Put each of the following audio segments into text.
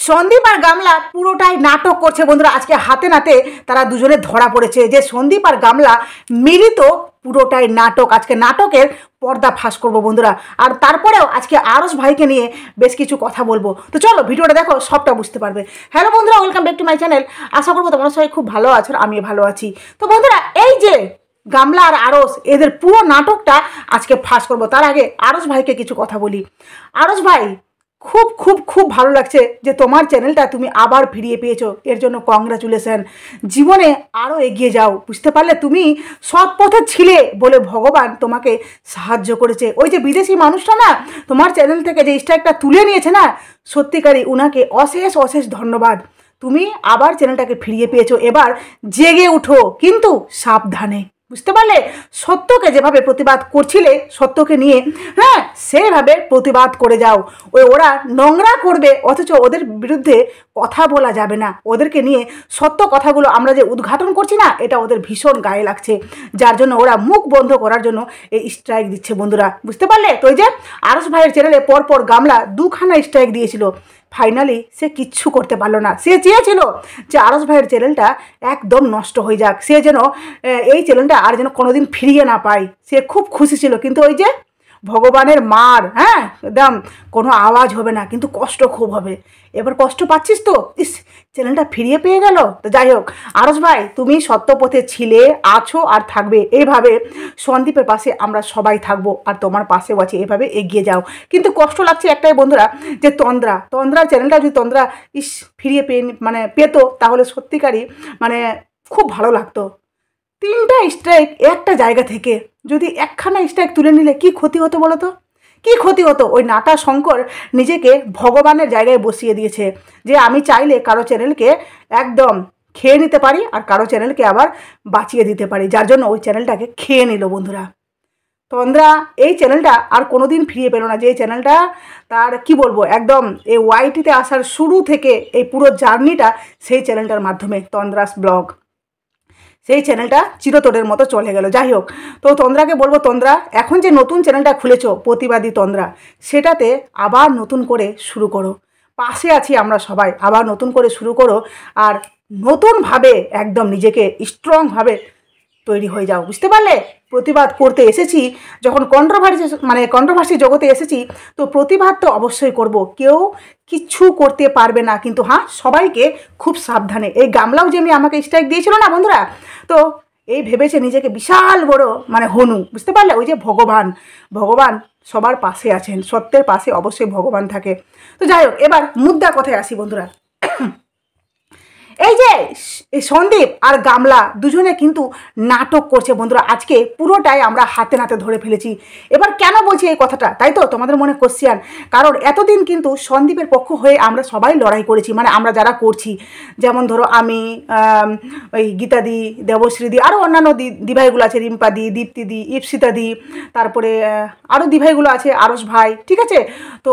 সন্দীপ আর গামলা পুরোটাই নাটক করছে বন্ধুরা। আজকে হাতে নাতে তারা দুজনে ধরা পড়েছে যে সন্দীপ আর গামলা মিলিত পুরোটাই নাটক। আজকে নাটকের পর্দা ফাঁস করবো বন্ধুরা। আর তারপরেও আজকে আরস ভাইকে নিয়ে বেশ কিছু কথা বলবো। তো চলো ভিডিওটা দেখো, সবটা বুঝতে পারবে। হ্যালো বন্ধুরা, welcome back to my channel. আশা করবো তোমরা সবাই খুব ভালো আছো, আমিও ভালো আছি। তো বন্ধুরা, এই যে গামলা আর আরস, এদের পুরো নাটকটা আজকে ফাঁস করবো। তার আগে আরস ভাইকে কিছু কথা বলি। আরস ভাই, খুব খুব খুব ভালো লাগছে যে তোমার চ্যানেলটা তুমি আবার ফিরিয়ে পেয়েছো, এর জন্য কংগ্রাচুলেশন। জীবনে আরও এগিয়ে যাও। বুঝতে পারলে তুমি সৎ পথে ছিলে বলে ভগবান তোমাকে সাহায্য করেছে। ওই যে বিদেশি মানুষটা না তোমার চ্যানেল থেকে যে স্ট্রাইকটা তুলে নিয়েছে না, সত্যিকারই উনাকে অশেষ অশেষ ধন্যবাদ। তুমি আবার চ্যানেলটাকে ফিরিয়ে পেয়েছো। এবার জেগে উঠো, কিন্তু সাবধানে। বুঝতে পারলে? সত্যকে যেভাবে প্রতিবাদ করছিলে, সত্যকে নিয়ে সেভাবে প্রতিবাদ করে যাও। ওরা নোংরা করবে, অথচ ওদের বিরুদ্ধে কথা বলা যাবে না। ওদেরকে নিয়ে সত্য কথাগুলো আমরা যে উদ্ঘাটন করছি না, এটা ওদের ভীষণ গায়ে লাগছে, যার জন্য ওরা মুখ বন্ধ করার জন্য এই স্ট্রাইক দিচ্ছে বন্ধুরা। বুঝতে পারলে? তো ওই যে আরস ভাইয়ের চ্যানেলে পরপর গামলা দুখানা স্ট্রাইক দিয়েছিল। ফাইনালি সে কিচ্ছু করতে পারলো না। সে চেয়েছিল যে আরস ভাইয়ের চ্যানেলটা একদম নষ্ট হয়ে যাক, সে যেন এই চ্যানেলটা আর যেন কোনোদিন ফিরিয়ে না পায়। সে খুব খুশি ছিল, কিন্তু ওই যে ভগবানের মার, একদম কোনো আওয়াজ হবে না, কিন্তু কষ্ট খুব হবে। এবার কষ্ট পাচ্ছিস তো, ইস চ্যানেলটা ফিরিয়ে পেয়ে গেল। তো যাই হোক আরস ভাই, তুমি সত্য পথে ছিলে, আছো আর থাকবে। এইভাবে সন্দীপের পাশে আমরা সবাই থাকবো, আর তোমার পাশেও আছে। এভাবে এগিয়ে যাও। কিন্তু কষ্ট লাগছে একটাই বন্ধুরা, যে তন্দ্রার চ্যানেলটা যদি তন্দ্রা ফিরিয়ে পেতো, তাহলে সত্যিকারই খুব ভালো লাগতো। 3টা স্ট্রাইক একটা জায়গা থেকে, যদি একখানা স্ট্রাইক তুলে নিলে কি ক্ষতি হতো বলো তো? কী ক্ষতি হতো? ওই নাটা শঙ্কর নিজেকে ভগবানের জায়গায় বসিয়ে দিয়েছে, যে আমি চাইলে কারো চ্যানেলকে একদম খেয়ে নিতে পারি, আর কারো চ্যানেলকে আবার বাঁচিয়ে দিতে পারি, যার জন্য ওই চ্যানেলটাকে খেয়ে নিল বন্ধুরা। তন্দ্রা এই চ্যানেলটা আর কোনো দিন ফিরিয়ে পেল না। যে চ্যানেলটা তার কি বলবো, একদম এই ওয়াইটিতে আসার শুরু থেকে এই পুরো জার্নিটা সেই চ্যানেলটার মাধ্যমে, তন্দ্রাস ব্লগ, সেই চ্যানেলটা চিরতরের মতো চলে গেল। যাই হোক, তো তন্দ্রাকে বলবো, তন্দ্রা এখন যে নতুন চ্যানেলটা খুলেছো প্রতিবাদী তন্দ্রা, সেটাতে আবার নতুন করে শুরু করো। পাশে আছি আমরা সবাই, আবার নতুন করে শুরু করো, আর নতুনভাবে একদম নিজেকে স্ট্রংভাবে তৈরি হয়ে যাও। বুঝতে পারলে? প্রতিবাদ করতে এসেছি যখন, কন্ট্রোভার্সি জগতে এসেছি, তো প্রতিবাদ তো অবশ্যই করব। কেউ কিচ্ছু করতে পারবে না, কিন্তু সবাইকে খুব সাবধানে। এই গামলাও যেমনি আমাকে স্ট্রাইক দিয়েছিল না বন্ধুরা, তো এই ভেবেছে নিজেকে বিশাল বড় হনু। বুঝতে পারলে? ওই যে ভগবান সবার পাশে আছেন, সত্যের পাশে অবশ্যই ভগবান থাকে। তো যাই হোক, এবার মুদ্রা কথায় আসি বন্ধুরা। এই যে সন্দীপ আর গামলা দুজনে কিন্তু নাটক করছে বন্ধুরা। আজকে পুরোটাই আমরা হাতে নাতে ধরে ফেলেছি। এবার কেন বলছি এই কথাটা, তাই তো তোমাদের মনে কোশ্চেন? কারণ এতদিন কিন্তু সন্দীপের পক্ষ হয়ে আমরা সবাই লড়াই করেছি, আমরা যারা করছি, যেমন ধরো আমি, ওই গীতাদি, দেবশ্রীদি, আরও অন্যান্য দিভাইগুলো আছে, রিম্পাদি, দীপ্তিদি, ইপসিতাদি, তারপরে আরও দিভাইগুলো আছে, আরস ভাই, ঠিক আছে? তো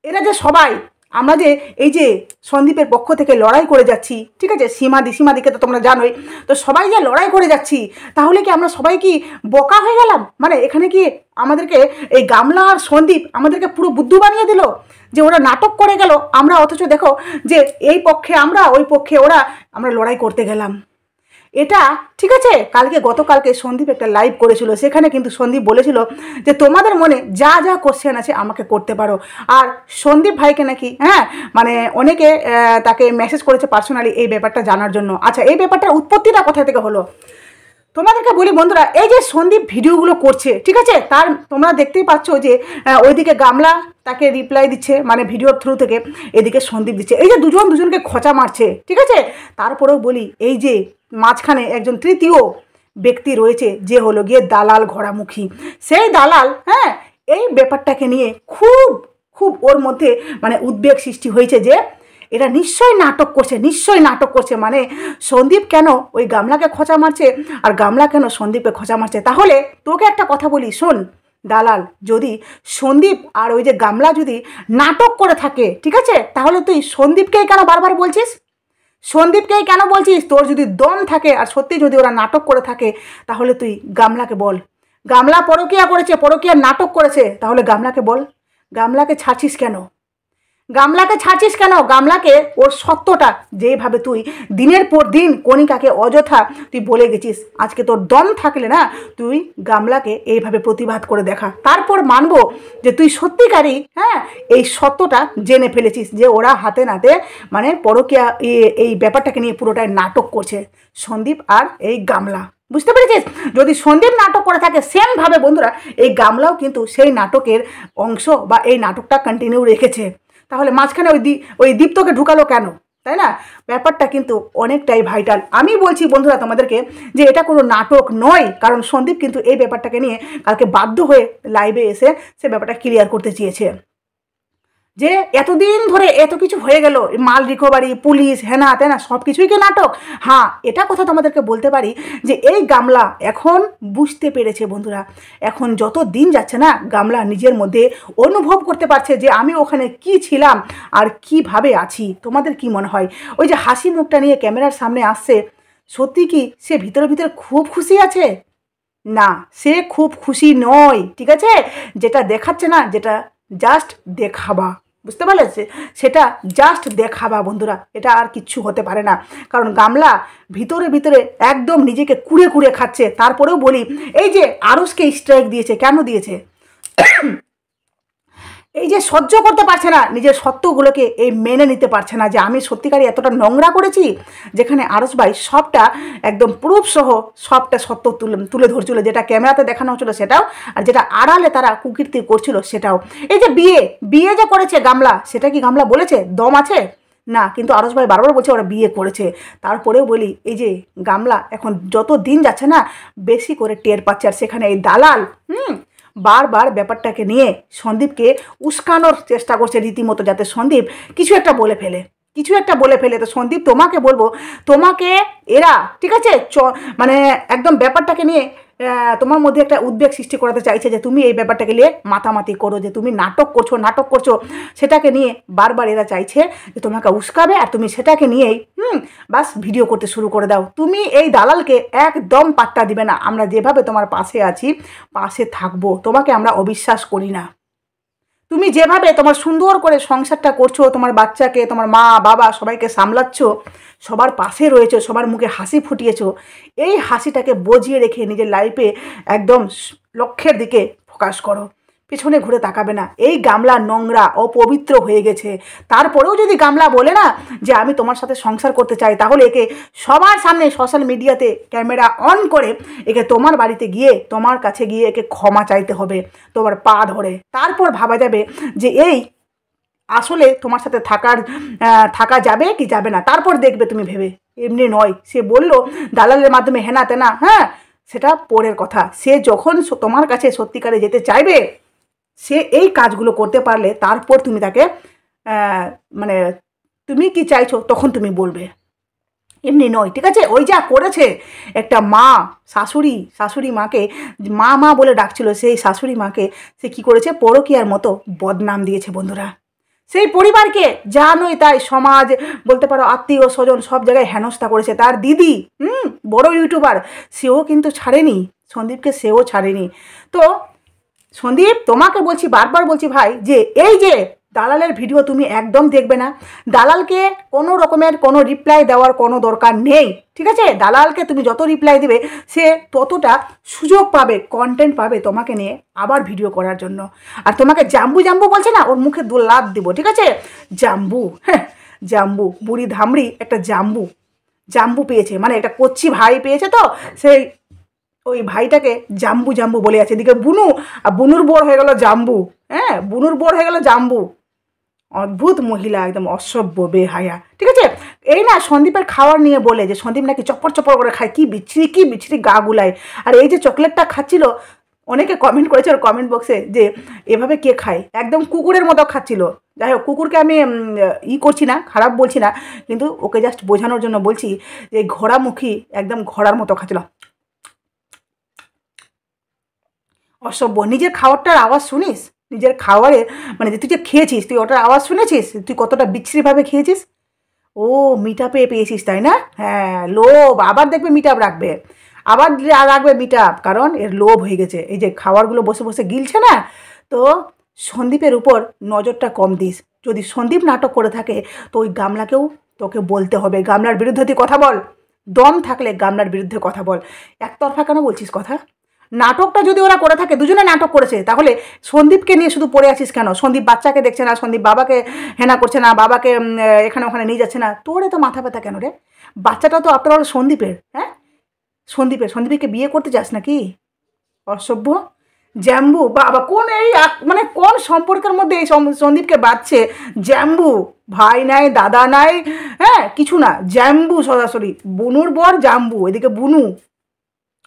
এরা যে সবাই, আমরা যে এই যে সন্দীপের পক্ষ থেকে লড়াই করে যাচ্ছি, ঠিক আছে? সীমাদিকে তো তোমরা জানোই। তো সবাই যে লড়াই করে যাচ্ছি, তাহলে কি আমরা সবাই কি বোকা হয়ে গেলাম? এখানে কি আমাদেরকে এই গামলা আর সন্দীপ আমাদেরকে পুরো বুদ্ধু বানিয়ে দিল, যে ওরা নাটক করে গেল, আমরা অথচ দেখো যে এই পক্ষে আমরা, ওই পক্ষে ওরা, আমরা লড়াই করতে গেলাম। এটা ঠিক আছে? গতকালকে সন্দীপ একটা লাইভ করেছিল, সেখানে কিন্তু সন্দীপ বলেছিল যে তোমাদের মনে যা যা কোশ্চেন আছে আমাকে করতে পারো। আর সন্দীপ ভাইকে নাকি অনেকে তাকে মেসেজ করেছে পার্সোনালি এই ব্যাপারটা জানার জন্য। আচ্ছা, এই ব্যাপারটার উৎপত্তিটা কোথা থেকে হলো তোমাদেরকে বলি বন্ধুরা। এই যে সন্দীপ ভিডিওগুলো করছে, ঠিক আছে, তার তোমরা দেখতেই পাচ্ছ যে ওইদিকে গামলা তাকে রিপ্লাই দিচ্ছে, ভিডিওর থ্রু থেকে, এদিকে সন্দীপ দিচ্ছে। এই যে দুজনকে খোঁচা মারছে, ঠিক আছে? তারপরেও বলি, এই যে মাঝখানে একজন তৃতীয় ব্যক্তি রয়েছে, যে হলো গিয়ে দালাল ঘোড়ামুখী। সেই দালাল এই ব্যাপারটাকে নিয়ে খুব খুব ওর মধ্যে উদ্বেগ সৃষ্টি হয়েছে, যে এরা নিশ্চয়ই নাটক করছে। সন্দীপ কেন ওই গামলাকে খোঁচা মারছে, আর গামলা কেন সন্দীপকে খোঁচা মারছে? তাহলে তোকে একটা কথা বলি, শোন দালাল, যদি সন্দীপ আর ওই যে গামলা যদি নাটক করে থাকে, ঠিক আছে, তাহলে তুই সন্দীপকেই কেন বারবার বলছিস? তোর যদি দম থাকে, আর সত্যি যদি ওরা নাটক করে থাকে, তাহলে তুই গামলাকে বল। গামলা পরকীয়া করেছে, পরকীয়ার নাটক করেছে, তাহলে গামলাকে বল। গামলাকে ছাড়ছিস কেন? গামলাকে ছাড়ছিস কেন? গামলাকে ওর সত্যটা যেভাবে তুই দিনের পর দিন কণিকাকে অযথা তুই বলে গেছিস, আজকে তোর দম থাকলে না তুই গামলাকে এইভাবে প্রতিবাদ করে দেখা, তারপর মানবো যে তুই সত্যিকারই হ্যাঁ এই সত্যটা জেনে ফেলেছিস যে ওরা হাতে নাতে মানে পরকীয়া এই ব্যাপারটাকে নিয়ে পুরোটাই নাটক করছে সন্দীপ আর এই গামলা। বুঝতে পেরেছিস? যদি সন্দীপ নাটক করে থাকে সেমভাবে বন্ধুরা এই গামলাও কিন্তু সেই নাটকের অংশ বা এই নাটকটা কন্টিনিউ রেখেছে। তাহলে মাঝখানে ওই দীপ্তকে ঢুকালো কেন? তাই না? ব্যাপারটা কিন্তু অনেকটাই ভাইটাল। আমি বলছি বন্ধুরা তোমাদেরকে যে এটা কোনো নাটক নয়, কারণ সন্দীপ কিন্তু এই ব্যাপারটাকে নিয়ে কালকে বাধ্য হয়ে লাইভে এসে সে ব্যাপারটা ক্লিয়ার করতে চেয়েছে যে এতদিন ধরে এত কিছু হয়ে গেল, মাল রিকভারি, পুলিশ, হেনা তেনা সব কিছুই কি নাটক? হ্যাঁ, এটা কথা তোমাদেরকে বলতে পারি যে এই গামলা এখন বুঝতে পেরেছে বন্ধুরা। এখন যত দিন যাচ্ছে না গামলা নিজের মধ্যে অনুভব করতে পারছে যে আমি ওখানে কি ছিলাম আর কিভাবে আছি। তোমাদের কি মনে হয় ওই যে হাসি মুখটা নিয়ে ক্যামেরার সামনে আসছে, সত্যি কি সে ভিতরে ভিতরে খুব খুশি আছে? না, সে খুব খুশি নয়, ঠিক আছে? যেটা দেখাচ্ছে না, যেটা জাস্ট দেখাবা, বুঝতে পারলে? সেটা জাস্ট দেখাবা বন্ধুরা, এটা আর কিচ্ছু হতে পারে না। কারণ গামলা ভিতরে ভিতরে একদম নিজেকে কুড়ে কুড়ে খাচ্ছে। তারপরেও বলি এই যে আরসকে স্ট্রাইক দিয়েছে, কেন দিয়েছে? এই যে সহ্য করতে পারছে না, নিজের সত্যগুলোকে এই মেনে নিতে পারছে না যে আমি সত্যিকারই এতটা নোংরা করেছি, যেখানে আরস ভাই সবটা একদম প্রুফ সহ সবটা সত্য তুলে ধরছিল, যেটা ক্যামেরাতে দেখানো হচ্ছিল সেটাও, আর যেটা আড়ালে তারা কুকীর্তি করছিল সেটাও। এই যে বিয়ে যে করেছে গামলা, সেটা কি গামলা বলেছে দম আছে? না, কিন্তু আরস ভাই বারবার বলছে ওরা বিয়ে করেছে। তারপরেও বলি এই যে গামলা এখন যত দিন যাচ্ছে না বেশি করে টের পাচ্ছে, আর সেখানে এই দালাল বারবার ব্যাপারটাকে নিয়ে সন্দীপকে উস্কানোর চেষ্টা করছে রীতিমতো, যাতে সন্দীপ কিছু একটা বলে ফেলে। তো সন্দীপ তোমাকে বলবো, তোমাকে এরা ঠিক আছে মানে একদম ব্যাপারটাকে নিয়ে তোমার মধ্যে একটা উদ্বেগ সৃষ্টি করাতে চাইছে যে তুমি এই ব্যাপারটাকে নিয়ে মাতামাতি করো, যে তুমি নাটক করছো, সেটাকে নিয়ে বারবার এরা চাইছে যে তোমাকে উস্কাবে আর তুমি সেটাকে নিয়েই বাস ভিডিও করতে শুরু করে দাও। তুমি এই দালালকে একদম পাত্তা দিবে না। আমরা যেভাবে তোমার পাশে আছি, পাশে থাকবো, তোমাকে আমরা অবিশ্বাস করি না। তুমি যেভাবে তোমার সুন্দর করে সংসারটা করছো, তোমার বাচ্চাকে, তোমার মা বাবা সবাইকে সামলাচ্ছ, সবার পাশে রয়েছো, সবার মুখে হাসি ফুটিয়েছো, এই হাসিটাকে বজিয়ে রেখে নিজের লাইফে একদম লক্ষ্যের দিকে ফোকাস করো, পেছনে ঘুরে তাকাবে না। এই গামলা নোংরা অপবিত্র হয়ে গেছে। তারপরেও যদি গামলা বলে না যে আমি তোমার সাথে সংসার করতে চাই, তাহলে একে সবার সামনে সোশ্যাল মিডিয়াতে ক্যামেরা অন করে একে তোমার বাড়িতে গিয়ে, তোমার কাছে গিয়ে একে ক্ষমা চাইতে হবে তোমার পা ধরে। তারপর ভাবা যাবে যে এই আসলে তোমার সাথে থাকা যাবে কি যাবে না, তারপর দেখবে তুমি ভেবে। এমনি নয়, সে বললো দালালের মাধ্যমে হেনা তেনা, হ্যাঁ সেটা পরের কথা। সে যখন তোমার কাছে সত্যিকারে যেতে চাইবে, সে এই কাজগুলো করতে পারলে তারপর তুমি তাকে মানে তুমি কি চাইছো তখন তুমি বলবে, এমনি নয়, ঠিক আছে? ওই যা করেছে একটা মা, শাশুড়ি মাকে মা বলে ডাকছিল, সেই শাশুড়ি মাকে সে কি করেছে, পরকীয়ার মতো বদনাম দিয়েছে বন্ধুরা। সেই পরিবারকে যা নয় তাই সমাজ বলতে পারো, আত্মীয় স্বজন সব জায়গায় হেনস্থা করেছে। তার দিদি বড় ইউটিউবার, সেও কিন্তু ছাড়েনি সন্দীপকে, সেও ছাড়েনি। তো সন্দীপ তোমাকে বলছি, বারবার বলছি ভাই, যে এই যে দালালের ভিডিও তুমি একদম দেখবে না। দালালকে কোনো রকমের কোনো রিপ্লাই দেওয়ার কোনো দরকার নেই, ঠিক আছে? দালালকে তুমি যত রিপ্লাই দেবে সে ততটা সুযোগ পাবে, কন্টেন্ট পাবে তোমাকে নিয়ে আবার ভিডিও করার জন্য। আর তোমাকে জাম্বু বলছে না, ওর মুখে লাত দিব, ঠিক আছে? জাম্বু বুড়ি ধামড়ি একটা জাম্বু পেয়েছে, মানে একটা কচ্ছি ভাই পেয়েছে, তো সেই ওই ভাইটাকে জাম্বু বলে আছে। এদিকে বুনু, আর বুনুর বোর হয়ে গেল জাম্বু, বুনুর বোর হয়ে গেল জাম্বু। অদ্ভুত মহিলা, একদম অসভ্য বেহায়া, ঠিক আছে? এই না সন্দীপের খাওয়ার নিয়ে বলে যে সন্দীপ নাকি চপ্পর করে খায়, কি বিচ্ছিরি গা গুলায়। আর এই যে চকলেটটা খাচ্ছিল, অনেকে কমেন্ট করেছে ওর কমেন্ট বক্সে যে এভাবে কে খায়, একদম কুকুরের মতো খাচ্ছিল। যাই হোক, কুকুরকে আমি করছি না, খারাপ বলছি না, কিন্তু ওকে জাস্ট বোঝানোর জন্য বলছি যে ঘোড়ামুখী একদম ঘোড়ার মতো খাচ্ছিল। অসভ্য। নিজের খাবারটার আওয়াজ শুনিস? নিজের খাবারের মানে তুই যে খেয়েছিস, তুই ওটার আওয়াজ শুনেছিস? তুই কতটা বিচ্ছিরিভাবে খেয়েছিস। ও মিটআপে পেয়েছিস তাই না? হ্যাঁ, লোভ। আবার দেখবে মিটআপ রাখবে, কারণ এর লোভ হয়ে গেছে। এই যে খাবারগুলো বসে বসে গিলছে না, তো সন্দীপের উপর নজরটা কম দিস। যদি সন্দীপ নাটক করে থাকে তো ওই গামলাকেও তোকে বলতে হবে, গামলার বিরুদ্ধে তুই কথা বল, দম থাকলে গামলার বিরুদ্ধে কথা বল। একতরফা কেন বলছিস কথা? নাটকটা যদি ওরা করে থাকে, দুজনে নাটক করেছে, তাহলে সন্দীপকে নিয়ে শুধু পড়ে আছিস কেন? সন্দীপ বাচ্চাকে দেখছে না, সন্দীপ বাবাকে হেনা করছে না, বাবাকে এখানে ওখানে নিয়ে যাচ্ছে না, তোরে তো মাথা ব্যথা কেন রে? বাচ্চাটা তো আপনার সন্দীপের, হ্যাঁ সন্দীপকে বিয়ে করতে চাস নাকি? অসভ্য জ্যাম্বু বাবা, কোন এই মানে কোন সম্পর্কের মধ্যে এই সন্দীপকে বাঁচছে? জ্যাম্বু, ভাই নাই দাদা নাই, হ্যাঁ কিছু না, জ্যাম্বু সরাসরি, বুনুর বর জাম্বু, এদিকে বুনু।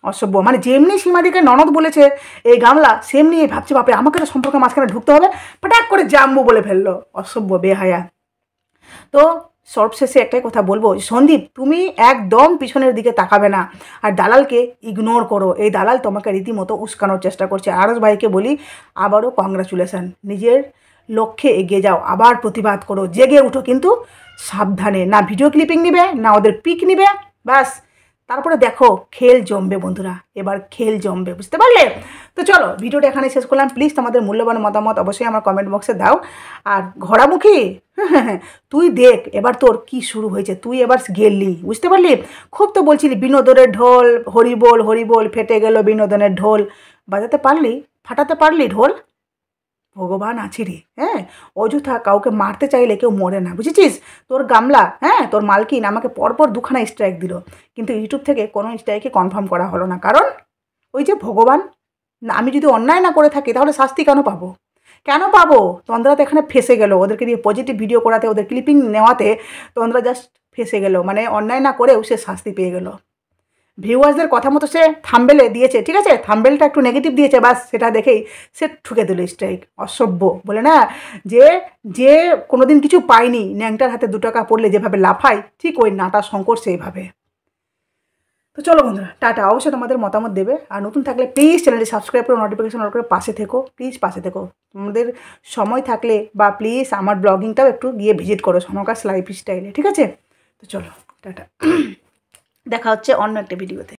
অসভ্য, মানে যেমনি সীমাদিকে ননদ বলেছে এই গামলা, সেমনি এই ভাবছে বাপরে আমাকে তো সম্পর্কের মাঝখানে ঢুকতে হবে, ফটাক করে জাম্বু বলে ফেললো। অসভ্য বেহায়া। তো সবশেষে একটাই কথা বলবো, সন্দীপ তুমি একদম পিছনের দিকে তাকাবে না, আর দালালকে ইগনোর করো। এই দালাল তোমাকে রীতিমতো উস্কানোর চেষ্টা করছে। আরস ভাইকে বলি আবারও কংগ্রাচুলেশন, নিজের লক্ষ্যে এগিয়ে যাও, আবার প্রতিবাদ করো, জেগে উঠো, কিন্তু সাবধানে, না ভিডিও ক্লিপিং নিবে না ওদের পিক নিবে, ব্যাস তারপরে দেখো খেল জমবে বন্ধুরা, এবার খেল জমবে, বুঝতে পারলে? তো চলো ভিডিওটা এখানে শেষ করলাম। প্লিজ তোমাদের মূল্যবান মতামত অবশ্যই আমার কমেন্ট বক্সে দাও। আর ঘোড়ামুখী তুই দেখ এবার তোর কি শুরু হয়েছে, তুই এবার গেলি, বুঝতে পারলি? খুব তো বলছিলি বিনোদনের ঢোল, হরিবোল হরিবোল, ফেটে গেল বিনোদনের ঢোল, বাজাতে পারলি, ফাটাতে পারলি ঢোল? ভগবান আছি রে, হ্যাঁ অযথা কাউকে মারতে চাইলে কেউ মরে না, বুঝেছিস? তোর গামলা, হ্যাঁ তোর মালকিন আমাকে পরপর দুখানা স্ট্রাইক দিল, কিন্তু ইউটিউব থেকে কোনো স্ট্রাইকে কনফার্ম করা হলো না, কারণ ওই যে ভগবান, না আমি যদি অন্যায় না করে থাকি তাহলে শাস্তি কেন পাবো? কেন পাবো? তন্দ্রা তো এখানে ফেসে গেল, ওদেরকে দিয়ে পজিটিভ ভিডিও করাতে, ওদের ক্লিপিং নেওয়াতে তন্দ্রা জাস্ট ফেসে গেল, মানে অন্যায় না করেও সে শাস্তি পেয়ে গেল। ভিউয়ার্সদের কথা মতো সে থাম্বেলে দিয়েছে, ঠিক আছে, থাম্বেলটা একটু নেগেটিভ দিয়েছে, বাস সেটা দেখেই সে ঠুকে দিল স্ট্রাইক। অসভ্য, বলে না যে যে কোনোদিন কিছু পায়নি, ন্যাংটার হাতে 2 টাকা পড়লে যেভাবে লাফায়, ঠিক ওই নাটা শঙ্কর সেইভাবে। তো চলো বন্ধুরা, টাটা। অবশ্যই তোমাদের মতামত দেবে, আর নতুন থাকলে প্লিজ চ্যানেলটি সাবস্ক্রাইব করে নোটিফিকেশন অন করে পাশে থেকো, প্লিজ পাশে থেকো। তোমাদের সময় থাকলে বা প্লিজ আমার ব্লগিংটাও একটু গিয়ে ভিজিট করো, সনকাস লাইফ স্টাইলে, ঠিক আছে? তো চলো টাটা, দেখা হচ্ছে অন্য একটা ভিডিওতে।